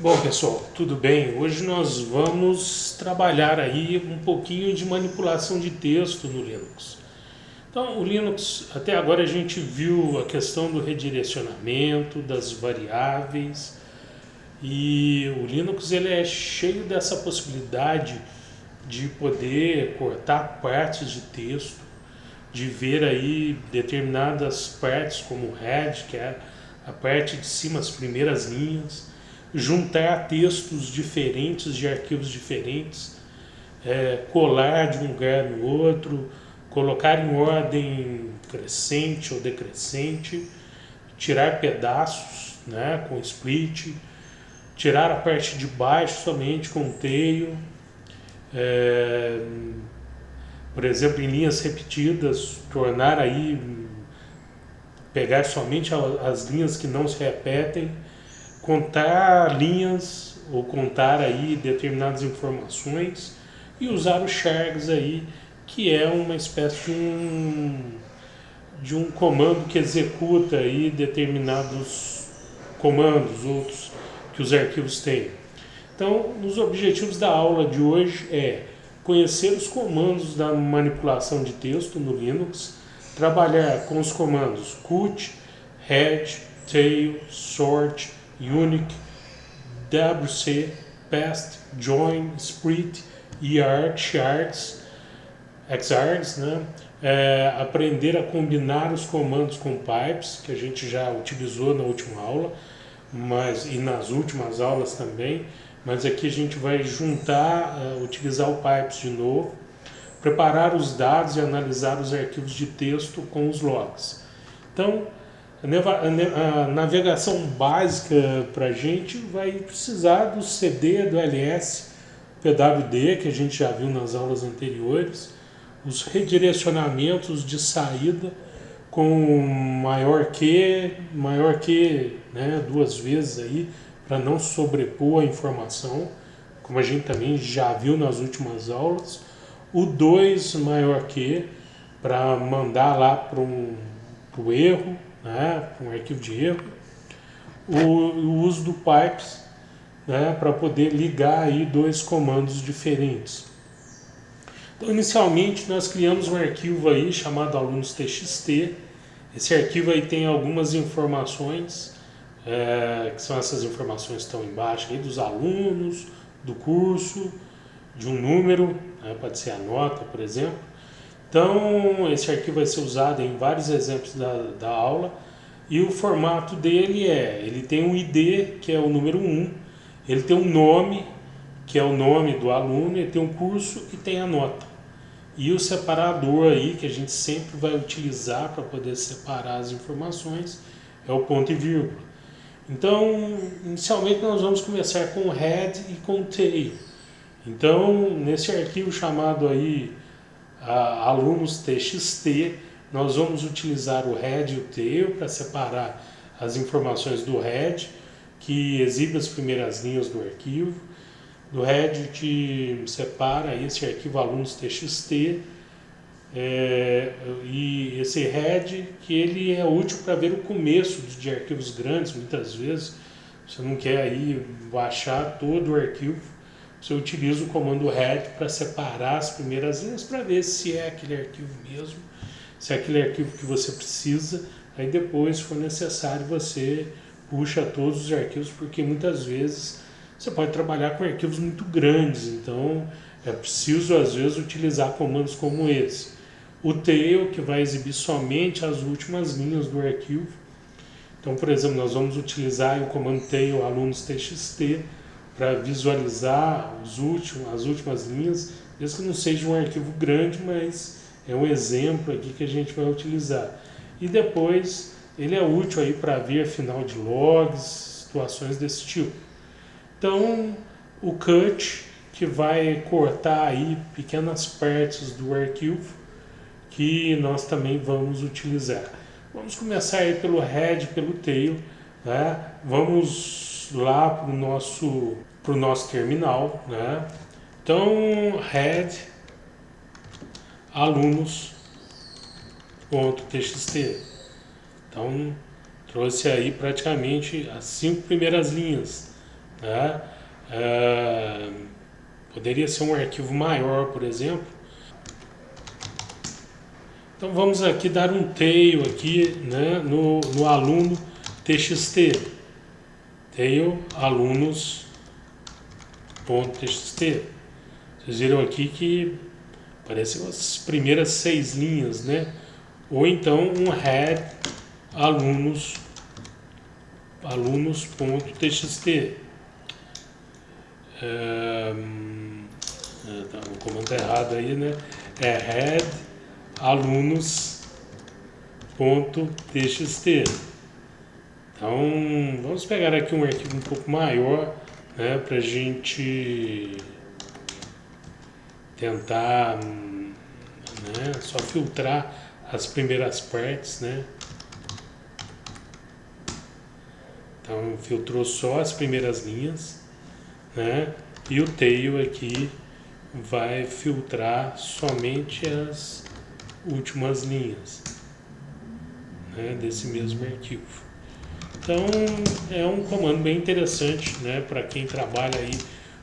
Bom, pessoal, tudo bem? Hoje nós vamos trabalhar aí um pouquinho de manipulação de texto no Linux. Então, o Linux, até agora a gente viu a questão do redirecionamento, das variáveis, e o Linux ele é cheio dessa possibilidade de poder cortar partes de texto, de ver aí determinadas partes como o head, que é a parte de cima, as primeiras linhas, juntar textos diferentes de arquivos diferentes, colar de um lugar no outro, colocar em ordem crescente ou decrescente, tirar pedaços, né, com split, tirar a parte de baixo somente com tail, é, por exemplo, em linhas repetidas, tornar aí, pegar somente as linhas que não se repetem, contar linhas ou contar aí determinadas informações e usar o chargs aí, que é uma espécie de um comando que executa aí determinados comandos, outros que os arquivos têm. Então, os objetivos da aula de hoje é conhecer os comandos da manipulação de texto no Linux, trabalhar com os comandos cut, head, tail, sort, unique, wc, paste, join, split, args, xargs, né? Aprender a combinar os comandos com pipes, que a gente já utilizou na última aula, e nas últimas aulas também, mas aqui a gente vai juntar, utilizar o pipes de novo, preparar os dados e analisar os arquivos de texto com os logs. Então, a navegação básica para a gente vai precisar do CD, do ls, pwd, que a gente já viu nas aulas anteriores, os redirecionamentos de saída com maior que, né, duas vezes aí, para não sobrepor a informação, como a gente também já viu nas últimas aulas, o 2 maior que, para mandar lá para o erro, né, para um arquivo de erro, o uso do pipes, né, para poder ligar aí dois comandos diferentes. Então, inicialmente nós criamos um arquivo aí chamado alunos.txt. Esse arquivo aí tem algumas informações, que são essas informações que estão embaixo aí, dos alunos, do curso, de um número, né, pode ser a nota, por exemplo. Então, esse arquivo vai ser usado em vários exemplos da aula, e o formato dele ele tem um ID, que é o número 1, ele tem um nome, que é o nome do aluno, ele tem um curso e tem a nota. E o separador aí, que a gente sempre vai utilizar para poder separar as informações, é o ponto e vírgula. Então, inicialmente nós vamos começar com o head e com o tail. Então, nesse arquivo chamado aí alunos.txt, nós vamos utilizar o head e o tail para separar as informações do head, que exibe as primeiras linhas do arquivo. Do head que separa esse arquivo alunos.txt, e esse head que ele é útil para ver o começo de arquivos grandes. Muitas vezes você não quer aí baixar todo o arquivo, você utiliza o comando head para separar as primeiras linhas para ver se é aquele arquivo mesmo, se é aquele arquivo que você precisa. Aí depois, se for necessário, você puxa todos os arquivos, porque muitas vezes você pode trabalhar com arquivos muito grandes, então é preciso às vezes utilizar comandos como esse. O tail, que vai exibir somente as últimas linhas do arquivo. Então, por exemplo, nós vamos utilizar o comando tail alunos.txt para visualizar as últimas linhas, mesmo que não seja um arquivo grande, mas é um exemplo aqui que a gente vai utilizar. E depois ele é útil aí para ver final de logs, situações desse tipo. Então, o cut, que vai cortar aí pequenas partes do arquivo, que nós também vamos utilizar. Vamos começar aí pelo head, pelo tail, né? Vamos lá para o nosso terminal, né? Então, head alunos.txt. Então, trouxe aí praticamente as 5 primeiras linhas. tá? Poderia ser um arquivo maior, por exemplo. Então vamos aqui dar um tail aqui, né, no aluno txt, tail alunos.txt. Vocês viram aqui que aparecem as primeiras 6 linhas, né? Ou então um head alunos.txt. Tá, o comando tá errado aí, né? É head alunos.txt. Então vamos pegar aqui um arquivo um pouco maior, né, para a gente tentar, né, só filtrar as primeiras partes, né? Então filtrou só as primeiras linhas, né? E o tail aqui vai filtrar somente as últimas linhas, né, desse mesmo arquivo. Então é um comando bem interessante, né, para quem trabalha aí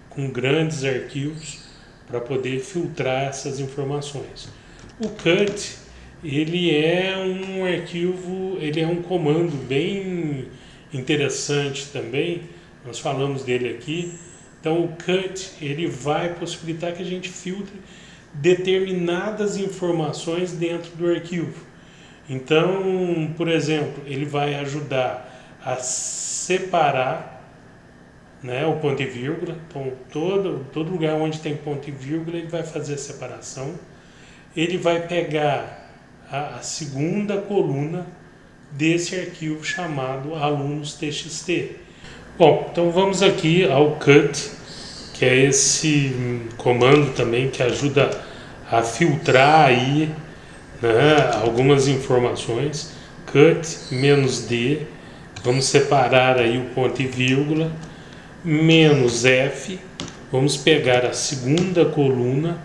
com grandes arquivos, para poder filtrar essas informações. O cut, ele é um arquivo, ele é um comando bem interessante também. Nós falamos dele aqui. Então o cut, ele vai possibilitar que a gente filtre determinadas informações dentro do arquivo. Então, por exemplo, ele vai ajudar a separar, né, o ponto e vírgula. Então, todo lugar onde tem ponto e vírgula, ele vai fazer a separação. Ele vai pegar a segunda coluna desse arquivo chamado alunos.txt. Bom, então vamos aqui ao cut, que é esse comando também que ajuda a filtrar aí, né, algumas informações. Cut -d, vamos separar aí o ponto e vírgula, -f, vamos pegar a segunda coluna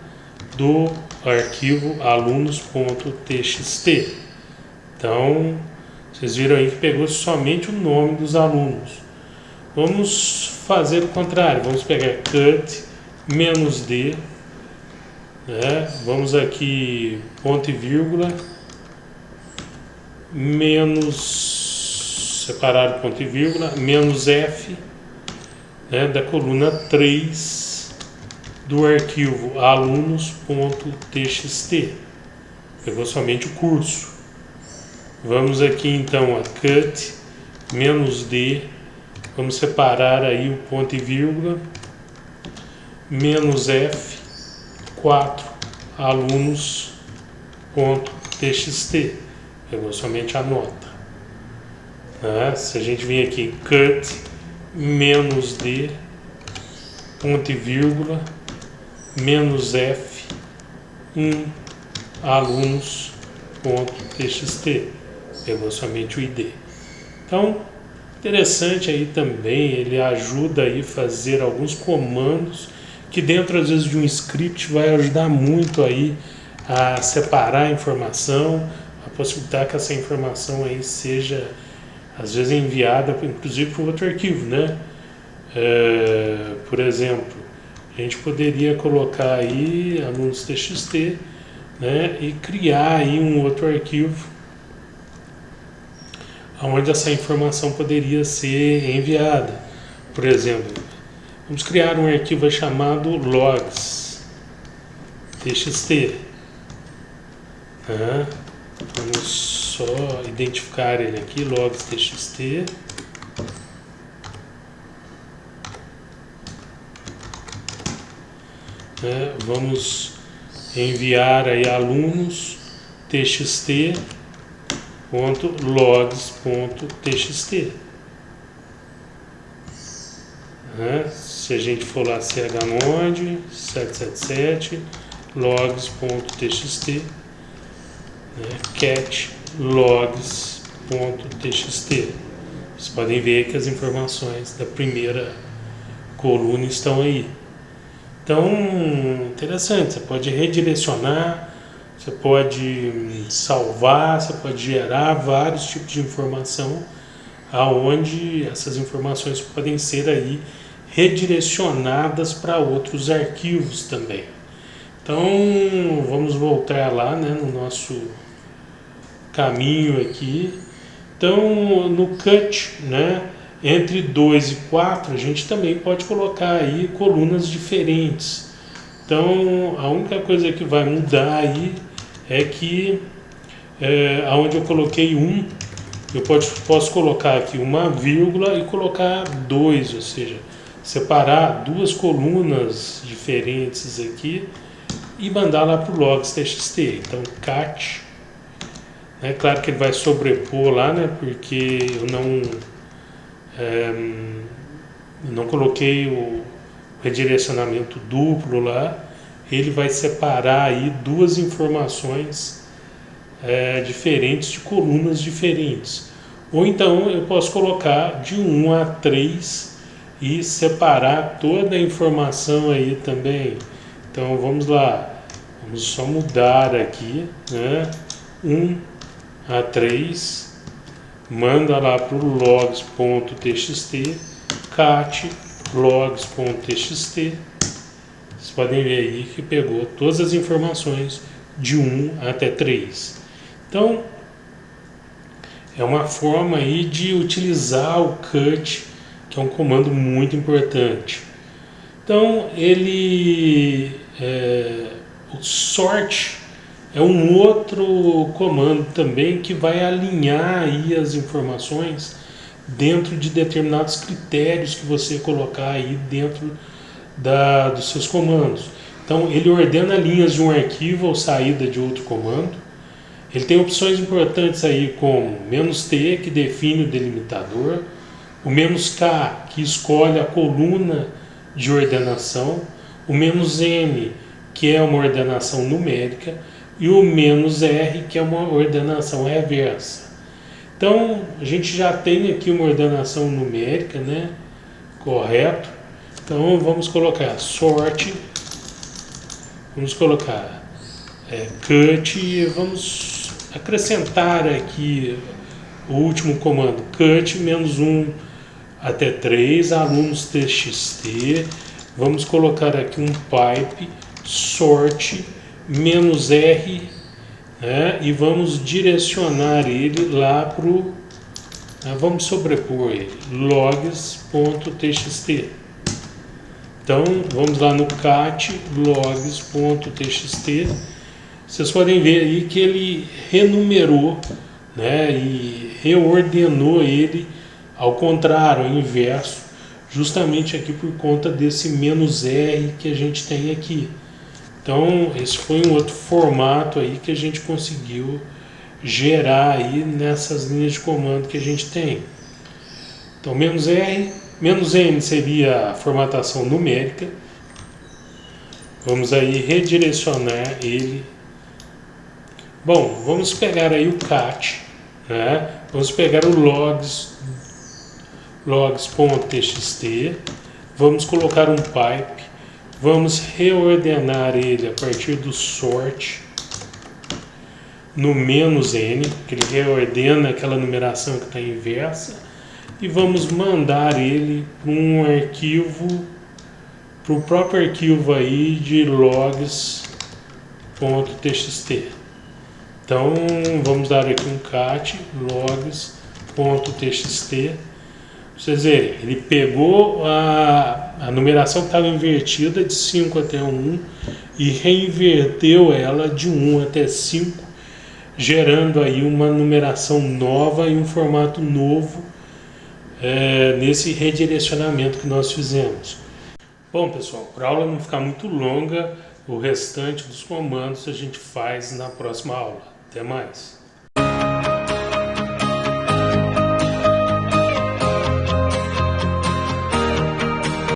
do arquivo alunos.txt. Então, vocês viram aí que pegou somente o nome dos alunos. Vamos fazer o contrário, vamos pegar cut -d, né? Vamos aqui ponto e vírgula, separar o ponto e vírgula, -f, né, da coluna 3 do arquivo alunos.txt. Pegou somente o curso. Vamos aqui então a cut -d, vamos separar aí o ponto e vírgula, -f, 4 alunos.txt. Pegou somente a nota. Se a gente vir aqui cut -d, ponto e vírgula, -f, 1 alunos.txt. Pegou somente o ID. Então, interessante aí também, ele ajuda aí a fazer alguns comandos que dentro às vezes de um script vai ajudar muito aí a separar a informação, a possibilitar que essa informação aí seja às vezes enviada inclusive para outro arquivo, né? Por exemplo, a gente poderia colocar aí alunos.txt, né, e criar aí um outro arquivo onde essa informação poderia ser enviada. Por exemplo, vamos criar um arquivo chamado logs.txt. Vamos só identificar ele aqui, logs.txt. Vamos enviar aí alunos.txt.logs.txt. Se a gente for lá chmod 777 logs.txt, cat logs.txt. Vocês podem ver que as informações da primeira coluna estão aí. Então, interessante, você pode redirecionar, você pode salvar, você pode gerar vários tipos de informação, aonde essas informações podem ser aí redirecionadas para outros arquivos também. Então vamos voltar lá, né, no nosso caminho aqui. Então no cut, né, entre 2 e 4 a gente também pode colocar aí colunas diferentes. Então a única coisa que vai mudar aí é que aonde eu coloquei 1, eu posso colocar aqui uma vírgula e colocar 2, ou seja, separar duas colunas diferentes aqui e mandar lá para o logs.txt. Então cat, né, claro que ele vai sobrepor lá, né, porque eu não coloquei o redirecionamento duplo lá. Ele vai separar aí duas informações diferentes, de colunas diferentes. Ou então eu posso colocar de 1 a 3 e separar toda a informação aí também. Então vamos lá, vamos só mudar aqui, né? 1 a 3, manda lá para o logs.txt, cat logs.txt. Vocês podem ver aí que pegou todas as informações de 1 até 3. Então, é uma forma aí de utilizar o cut, que é um comando muito importante. Então, o sort é um outro comando também que vai alinhar aí as informações dentro de determinados critérios que você colocar aí dentro dos seus comandos. Então, ele ordena linhas de um arquivo ou saída de outro comando. Ele tem opções importantes aí como "-t", que define o delimitador, o "-k", que escolhe a coluna de ordenação, o "-n", que é uma ordenação numérica, e o "-r", que é uma ordenação reversa. Então, a gente já tem aqui uma ordenação numérica, né? Correto. Então, vamos colocar sort, vamos colocar cut, e vamos acrescentar aqui o último comando, cut -1 até 3, alunos.txt. Vamos colocar aqui um pipe sort -r, né, e vamos direcionar ele lá para o, vamos sobrepor ele, logs.txt. Então vamos lá no cat logs.txt. Vocês podem ver aí que ele renumerou, né, e reordenou ele ao contrário, ao inverso, justamente aqui por conta desse "-r" que a gente tem aqui. Então esse foi um outro formato aí que a gente conseguiu gerar aí nessas linhas de comando que a gente tem. Então "-r", "-n" seria a formatação numérica. Vamos aí redirecionar ele. Bom, vamos pegar aí o cat, né? Vamos pegar o logs.txt, vamos colocar um pipe, vamos reordenar ele a partir do sort no "-n", que ele reordena aquela numeração que está inversa, e vamos mandar ele para um arquivo, para o próprio arquivo aí de logs.txt. Então vamos dar aqui um cat logs.txt. Vocês verem, ele pegou a numeração que estava invertida de 5 até 1 e reinverteu ela de 1 até 5, gerando aí uma numeração nova e um formato novo nesse redirecionamento que nós fizemos. Bom, pessoal, para a aula não ficar muito longa, o restante dos comandos a gente faz na próxima aula. Até mais!